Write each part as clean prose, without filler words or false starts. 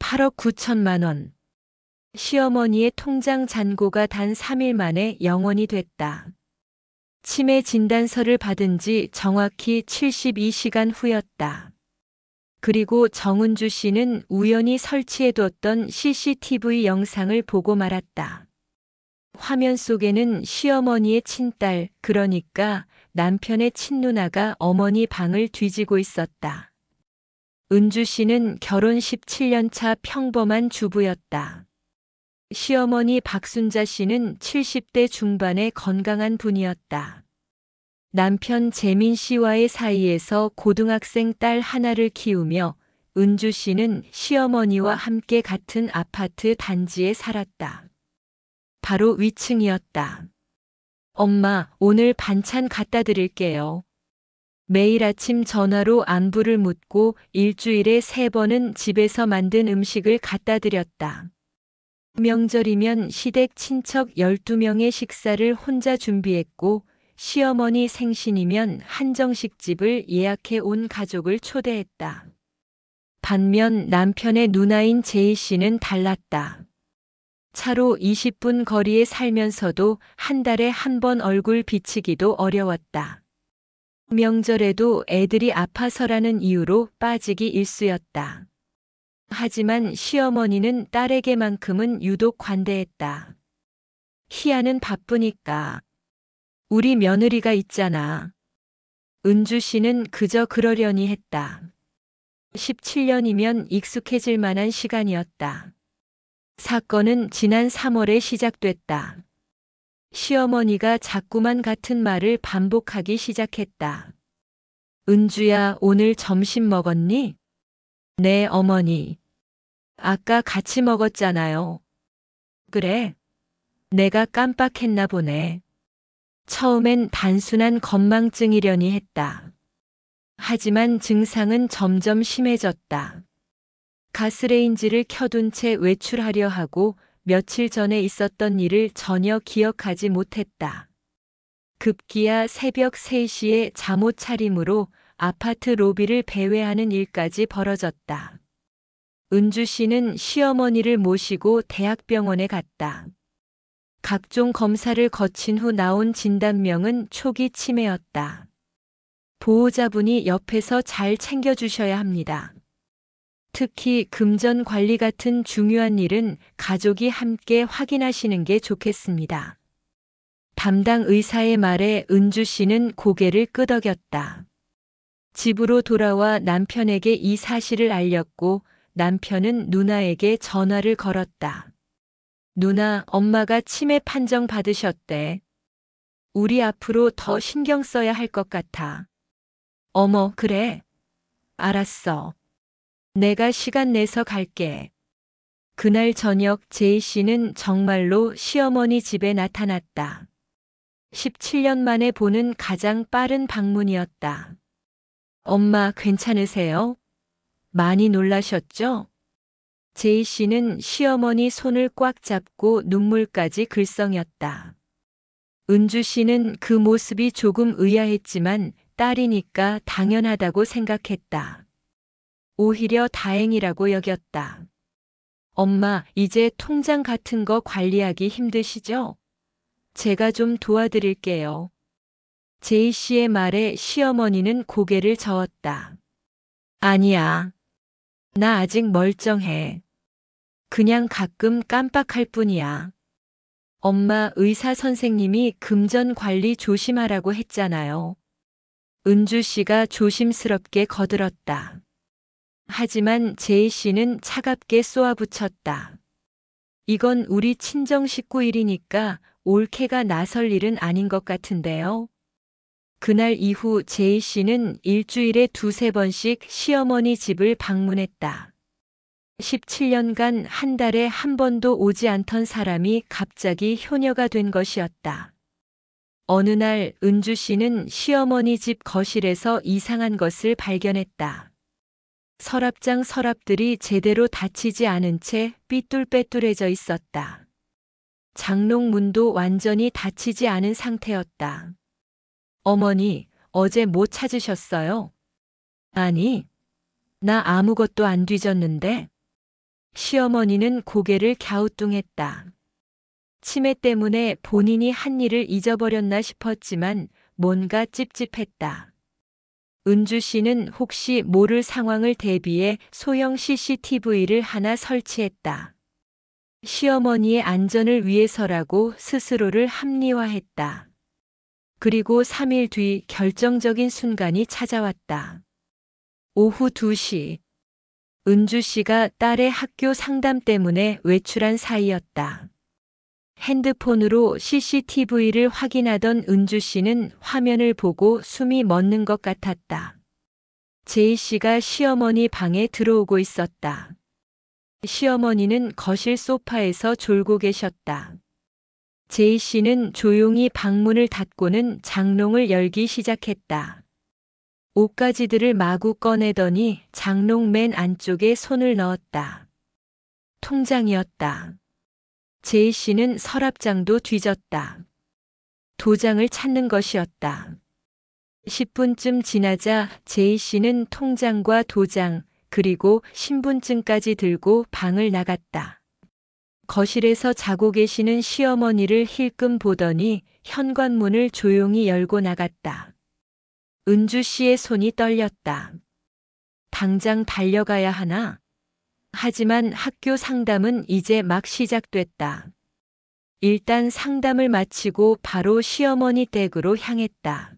8억 9천만 원. 시어머니의 통장 잔고가 단 3일 만에 0원이 됐다. 치매 진단서를 받은 지 정확히 72시간 후였다. 그리고 정은주 씨는 우연히 설치해뒀던 CCTV 영상을 보고 말았다. 화면 속에는 시어머니의 친딸, 그러니까 남편의 친누나가 어머니 방을 뒤지고 있었다. 은주 씨는 결혼 17년 차 평범한 주부였다. 시어머니 박순자 씨는 70대 중반의 건강한 분이었다. 남편 재민 씨와의 사이에서 고등학생 딸 하나를 키우며 은주 씨는 시어머니와 함께 같은 아파트 단지에 살았다. 바로 위층이었다. 엄마, 오늘 반찬 갖다 드릴게요. 매일 아침 전화로 안부를 묻고 일주일에 3번은 집에서 만든 음식을 갖다 드렸다. 명절이면 시댁 친척 12명의 식사를 혼자 준비했고 시어머니 생신이면 한정식집을 예약해 온 가족을 초대했다. 반면 남편의 누나인 제이 씨는 달랐다. 차로 20분 거리에 살면서도 한 달에 한 번 얼굴 비치기도 어려웠다. 명절에도 애들이 아파서라는 이유로 빠지기 일쑤였다. 하지만 시어머니는 딸에게만큼은 유독 관대했다. 희아는 바쁘니까. 우리 며느리가 있잖아. 은주 씨는 그저 그러려니 했다. 17년이면 익숙해질 만한 시간이었다. 사건은 지난 3월에 시작됐다. 시어머니가 자꾸만 같은 말을 반복하기 시작했다. 은주야, 오늘 점심 먹었니? 네, 어머니. 아까 같이 먹었잖아요. 그래. 내가 깜빡했나 보네. 처음엔 단순한 건망증이려니 했다. 하지만 증상은 점점 심해졌다. 가스레인지를 켜둔 채 외출하려 하고 며칠 전에 있었던 일을 전혀 기억하지 못했다. 급기야 새벽 3시에 잠옷 차림으로 아파트 로비를 배회하는 일까지 벌어졌다. 은주 씨는 시어머니를 모시고 대학병원에 갔다. 각종 검사를 거친 후 나온 진단명은 초기 치매였다. 보호자분이 옆에서 잘 챙겨주셔야 합니다. 특히 금전 관리 같은 중요한 일은 가족이 함께 확인하시는 게 좋겠습니다. 담당 의사의 말에 은주 씨는 고개를 끄덕였다. 집으로 돌아와 남편에게 이 사실을 알렸고 남편은 누나에게 전화를 걸었다. 누나, 엄마가 치매 판정 받으셨대. 우리 앞으로 더 신경 써야 할 것 같아. 어머, 그래? 알았어. 내가 시간 내서 갈게. 그날 저녁 제이 씨는 정말로 시어머니 집에 나타났다. 17년 만에 보는 가장 빠른 방문이었다. 엄마, 괜찮으세요? 많이 놀라셨죠? 제이 씨는 시어머니 손을 꽉 잡고 눈물까지 글썽였다. 은주 씨는 그 모습이 조금 의아했지만 딸이니까 당연하다고 생각했다. 오히려 다행이라고 여겼다. 엄마, 이제 통장 같은 거 관리하기 힘드시죠? 제가 좀 도와드릴게요. 제이 씨의 말에 시어머니는 고개를 저었다. 아니야. 나 아직 멀쩡해. 그냥 가끔 깜빡할 뿐이야. 엄마, 의사 선생님이 금전 관리 조심하라고 했잖아요. 은주 씨가 조심스럽게 거들었다. 하지만 제이 씨는 차갑게 쏘아붙였다. 이건 우리 친정 식구 일이니까 올케가 나설 일은 아닌 것 같은데요. 그날 이후 제이 씨는 일주일에 2~3번씩 시어머니 집을 방문했다. 17년간 한 달에 한 번도 오지 않던 사람이 갑자기 효녀가 된 것이었다. 어느 날 은주 씨는 시어머니 집 거실에서 이상한 것을 발견했다. 서랍장 서랍들이 제대로 닫히지 않은 채 삐뚤빼뚤해져 있었다. 장롱 문도 완전히 닫히지 않은 상태였다. 어머니, 어제 뭐 찾으셨어요? 아니, 나 아무것도 안 뒤졌는데. 시어머니는 고개를 갸우뚱했다. 치매 때문에 본인이 한 일을 잊어버렸나 싶었지만 뭔가 찝찝했다. 은주 씨는 혹시 모를 상황을 대비해 소형 CCTV를 하나 설치했다. 시어머니의 안전을 위해서라고 스스로를 합리화했다. 그리고 3일 뒤 결정적인 순간이 찾아왔다. 오후 2시. 은주 씨가 딸의 학교 상담 때문에 외출한 사이였다. 핸드폰으로 CCTV를 확인하던 은주 씨는 화면을 보고 숨이 멎는 것 같았다. 제이 씨가 시어머니 방에 들어오고 있었다. 시어머니는 거실 소파에서 졸고 계셨다. 제이 씨는 조용히 방문을 닫고는 장롱을 열기 시작했다. 옷가지들을 마구 꺼내더니 장롱 맨 안쪽에 손을 넣었다. 통장이었다. 제이 씨는 서랍장도 뒤졌다. 도장을 찾는 것이었다. 10분쯤 지나자 제이 씨는 통장과 도장, 그리고 신분증까지 들고 방을 나갔다. 거실에서 자고 계시는 시어머니를 힐끔 보더니 현관문을 조용히 열고 나갔다. 은주 씨의 손이 떨렸다. 당장 달려가야 하나? 하지만 학교 상담은 이제 막 시작됐다. 일단 상담을 마치고 바로 시어머니 댁으로 향했다.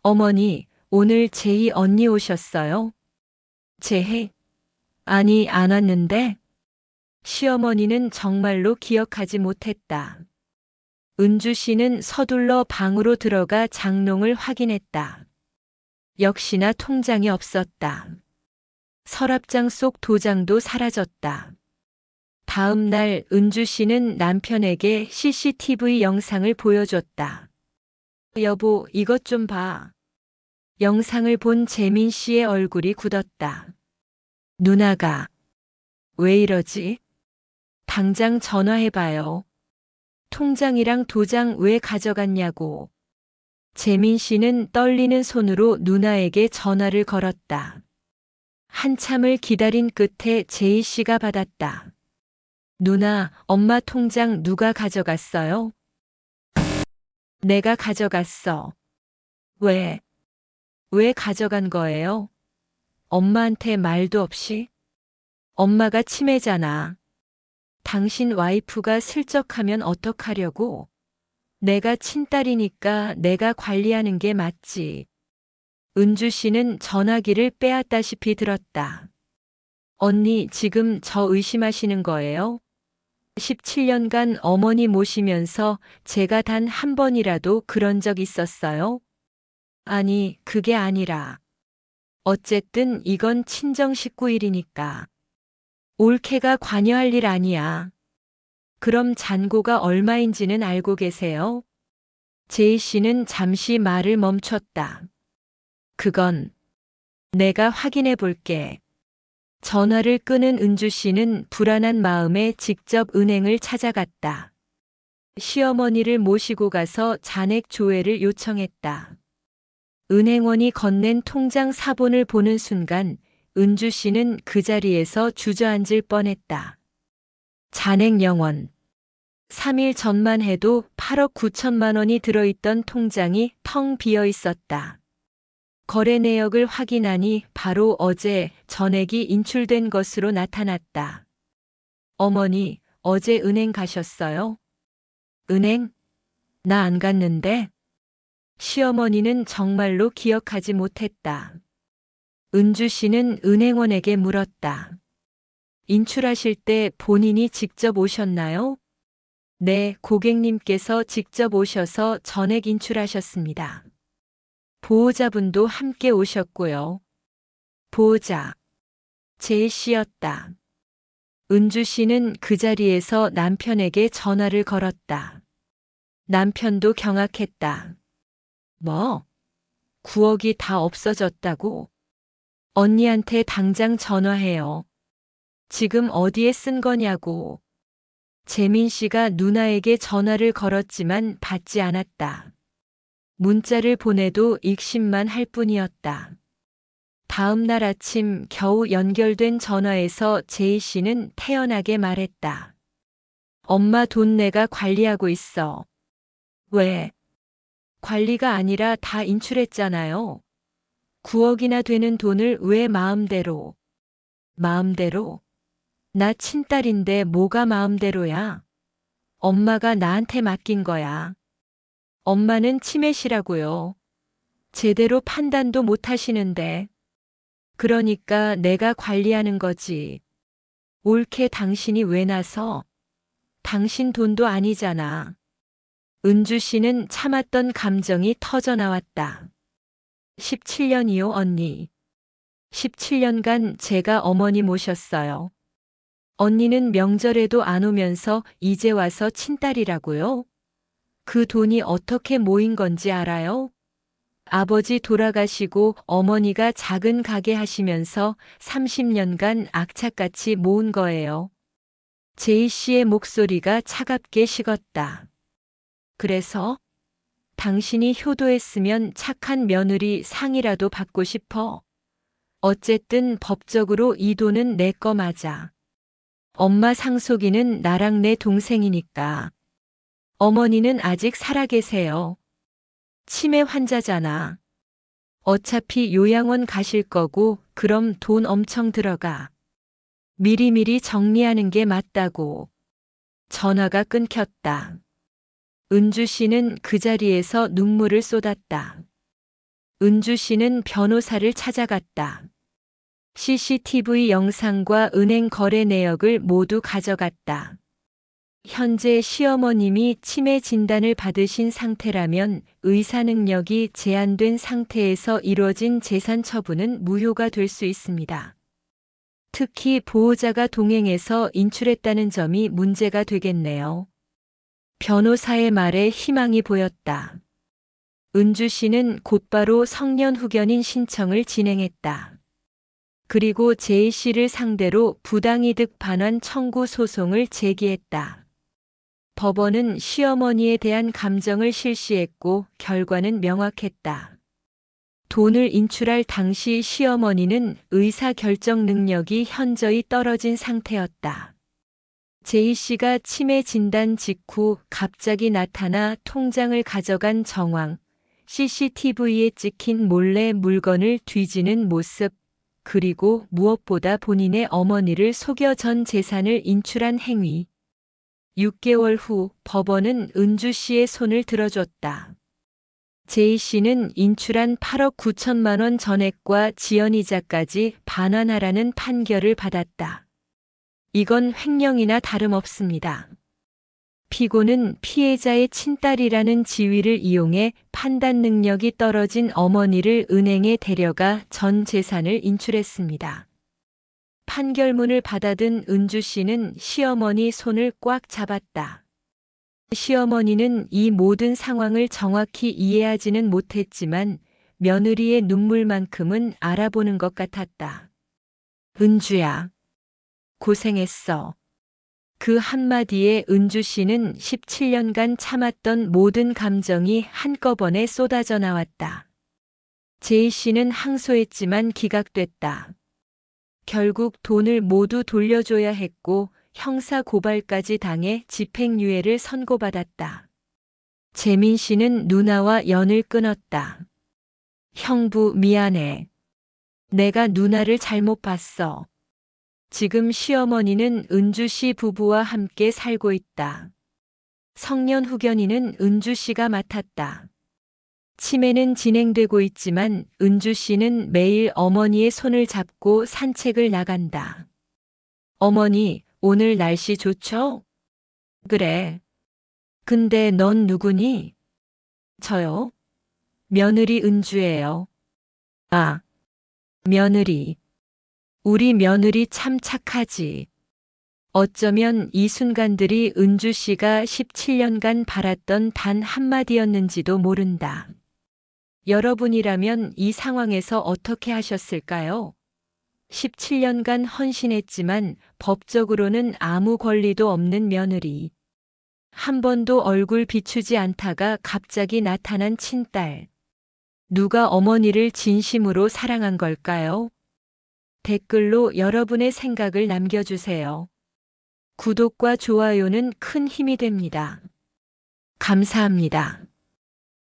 어머니, 오늘 제희 언니 오셨어요? 제희? 아니, 안 왔는데? 시어머니는 정말로 기억하지 못했다. 은주 씨는 서둘러 방으로 들어가 장롱을 확인했다. 역시나 통장이 없었다. 서랍장 속 도장도 사라졌다. 다음 날 은주 씨는 남편에게 CCTV 영상을 보여줬다. 여보, 이것 좀 봐. 영상을 본 재민 씨의 얼굴이 굳었다. 누나가 왜 이러지? 당장 전화해봐요. 통장이랑 도장 왜 가져갔냐고. 재민 씨는 떨리는 손으로 누나에게 전화를 걸었다. 한참을 기다린 끝에 제이 씨가 받았다. 누나, 엄마 통장 누가 가져갔어요? 내가 가져갔어. 왜? 왜 가져간 거예요? 엄마한테 말도 없이? 엄마가 치매잖아. 당신 와이프가 슬쩍하면 어떡하려고? 내가 친딸이니까 내가 관리하는 게 맞지. 은주 씨는 전화기를 빼앗다시피 들었다. 언니, 지금 저 의심하시는 거예요? 17년간 어머니 모시면서 제가 단 한 번이라도 그런 적 있었어요? 아니, 그게 아니라. 어쨌든 이건 친정 식구 일이니까. 올케가 관여할 일 아니야. 그럼 잔고가 얼마인지는 알고 계세요? 제이 씨는 잠시 말을 멈췄다. 그건 내가 확인해 볼게. 전화를 끄는 은주 씨는 불안한 마음에 직접 은행을 찾아갔다. 시어머니를 모시고 가서 잔액 조회를 요청했다. 은행원이 건넨 통장 사본을 보는 순간 은주 씨는 그 자리에서 주저앉을 뻔했다. 잔액 영원. 3일 전만 해도 8억 9천만 원이 들어있던 통장이 텅 비어 있었다. 거래 내역을 확인하니 바로 어제 전액이 인출된 것으로 나타났다. 어머니, 어제 은행 가셨어요? 은행? 나 안 갔는데? 시어머니는 정말로 기억하지 못했다. 은주 씨는 은행원에게 물었다. 인출하실 때 본인이 직접 오셨나요? 네, 고객님께서 직접 오셔서 전액 인출하셨습니다. 보호자분도 함께 오셨고요. 보호자. 제이 씨였다. 은주 씨는 그 자리에서 남편에게 전화를 걸었다. 남편도 경악했다. 뭐? 9억이 다 없어졌다고? 언니한테 당장 전화해요. 지금 어디에 쓴 거냐고. 재민 씨가 누나에게 전화를 걸었지만 받지 않았다. 문자를 보내도 읽심만 할 뿐이었다. 다음 날 아침 겨우 연결된 전화에서 제이 씨는 태연하게 말했다. 엄마 돈 내가 관리하고 있어. 왜? 관리가 아니라 다 인출했잖아요. 9억이나 되는 돈을 왜 마음대로? 마음대로? 나 친딸인데 뭐가 마음대로야? 엄마가 나한테 맡긴 거야. 엄마는 치매시라고요. 제대로 판단도 못 하시는데. 그러니까 내가 관리하는 거지. 옳게 당신이 왜 나서? 당신 돈도 아니잖아. 은주 씨는 참았던 감정이 터져 나왔다. 17년이요, 언니. 17년간 제가 어머니 모셨어요. 언니는 명절에도 안 오면서 이제 와서 친딸이라고요? 그 돈이 어떻게 모인 건지 알아요? 아버지 돌아가시고 어머니가 작은 가게 하시면서 30년간 악착같이 모은 거예요. 제이 씨의 목소리가 차갑게 식었다. 그래서 당신이 효도했으면 착한 며느리 상이라도 받고 싶어. 어쨌든 법적으로 이 돈은 내 거 맞아. 엄마 상속인은 나랑 내 동생이니까. 어머니는 아직 살아계세요. 치매 환자잖아. 어차피 요양원 가실 거고 그럼 돈 엄청 들어가. 미리미리 정리하는 게 맞다고. 전화가 끊겼다. 은주 씨는 그 자리에서 눈물을 쏟았다. 은주 씨는 변호사를 찾아갔다. CCTV 영상과 은행 거래 내역을 모두 가져갔다. 현재 시어머님이 치매 진단을 받으신 상태라면 의사 능력이 제한된 상태에서 이루어진 재산 처분은 무효가 될 수 있습니다. 특히 보호자가 동행해서 인출했다는 점이 문제가 되겠네요. 변호사의 말에 희망이 보였다. 은주 씨는 곧바로 성년 후견인 신청을 진행했다. 그리고 제이 씨를 상대로 부당이득 반환 청구 소송을 제기했다. 법원은 시어머니에 대한 감정을 실시했고 결과는 명확했다. 돈을 인출할 당시 시어머니는 의사 결정 능력이 현저히 떨어진 상태였다. 제이 씨가 치매 진단 직후 갑자기 나타나 통장을 가져간 정황, CCTV에 찍힌 몰래 물건을 뒤지는 모습, 그리고 무엇보다 본인의 어머니를 속여 전 재산을 인출한 행위. 6개월 후 법원은 은주 씨의 손을 들어줬다. 제이 씨는 인출한 8억 9천만 원 전액과 지연이자까지 반환하라는 판결을 받았다. 이건 횡령이나 다름없습니다. 피고는 피해자의 친딸이라는 지위를 이용해 판단 능력이 떨어진 어머니를 은행에 데려가 전 재산을 인출했습니다. 판결문을 받아든 은주 씨는 시어머니 손을 꽉 잡았다. 시어머니는 이 모든 상황을 정확히 이해하지는 못했지만 며느리의 눈물만큼은 알아보는 것 같았다. 은주야, 고생했어. 그 한마디에 은주 씨는 17년간 참았던 모든 감정이 한꺼번에 쏟아져 나왔다. 제이 씨는 항소했지만 기각됐다. 결국 돈을 모두 돌려줘야 했고 형사 고발까지 당해 집행유예를 선고받았다. 재민 씨는 누나와 연을 끊었다. 형부 미안해. 내가 누나를 잘못 봤어. 지금 시어머니는 은주 씨 부부와 함께 살고 있다. 성년 후견인은 은주 씨가 맡았다. 치매는 진행되고 있지만 은주 씨는 매일 어머니의 손을 잡고 산책을 나간다. 어머니, 오늘 날씨 좋죠? 그래. 근데 넌 누구니? 저요? 며느리 은주예요. 아, 며느리. 우리 며느리 참 착하지. 어쩌면 이 순간들이 은주 씨가 17년간 바랐던 단 한마디였는지도 모른다. 여러분이라면 이 상황에서 어떻게 하셨을까요? 17년간 헌신했지만 법적으로는 아무 권리도 없는 며느리. 한 번도 얼굴 비추지 않다가 갑자기 나타난 친딸. 누가 어머니를 진심으로 사랑한 걸까요? 댓글로 여러분의 생각을 남겨주세요. 구독과 좋아요는 큰 힘이 됩니다. 감사합니다.